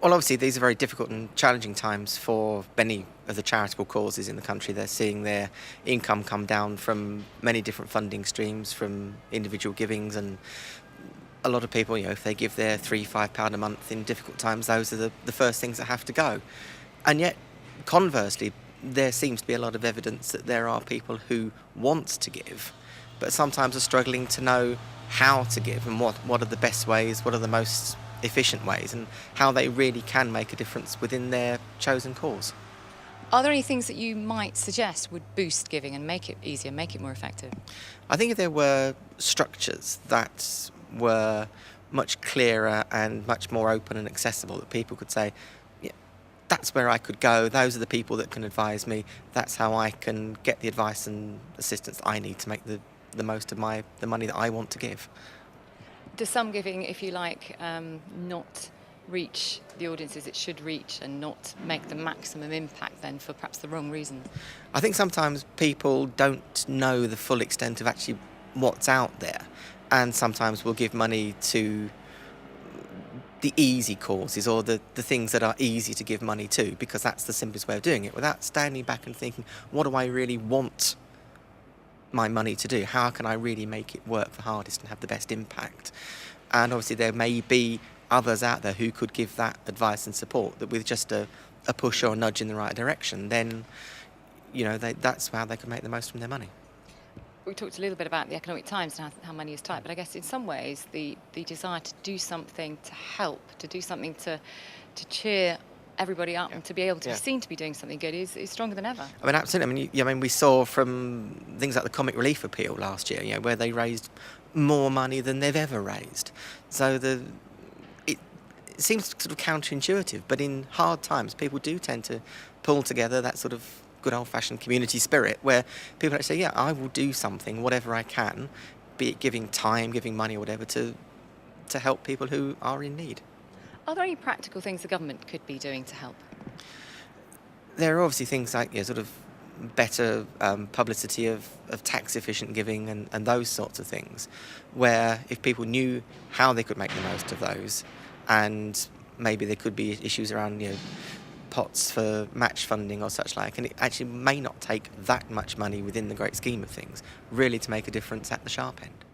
Well, obviously, these are very difficult and challenging times for many of the charitable causes in the country. They're seeing their income come down from many different funding streams, from individual givings, and a lot of people, if they give their £3, £5 a month in difficult times, those are the first things that have to go. And yet, conversely, there seems to be a lot of evidence that there are people who want to give, but sometimes are struggling to know how to give and what are the best ways, what are the most efficient ways, and how they really can make a difference within their chosen cause. Are there any things that you might suggest would boost giving and make it easier, make it more effective? I think if there were structures that were much clearer and much more open and accessible, that people could say, yeah, that's where I could go, those are the people that can advise me, that's how I can get the advice and assistance that I need to make the most of the money that I want to give. Does some giving, if you like, not reach the audiences it should reach and not make the maximum impact then for perhaps the wrong reasons? I think sometimes people don't know the full extent of actually what's out there, and sometimes will give money to the easy causes or the things that are easy to give money to, because that's the simplest way of doing it, without standing back and thinking, what do I really want my money to do? How can I really make it work the hardest and have the best impact? And obviously there may be others out there who could give that advice and support, that with just a push or a nudge in the right direction, then that's how they can make the most from their money. We talked a little bit about the economic times and how money is tight, but I guess in some ways the desire to do something to help, to do something to cheer everybody up and to be able to be seen to be doing something good is stronger than ever. I mean, absolutely. I mean, we saw from things like the Comic Relief Appeal last year, where they raised more money than they've ever raised. So it seems sort of counterintuitive, but in hard times, people do tend to pull together that sort of good old-fashioned community spirit, where people actually say, yeah, I will do something, whatever I can, be it giving time, giving money or whatever, to help people who are in need. Are there any practical things the government could be doing to help? There are obviously things like sort of better publicity of tax-efficient giving and those sorts of things, where if people knew how they could make the most of those, and maybe there could be issues around pots for match funding or such like, and it actually may not take that much money within the great scheme of things really to make a difference at the sharp end.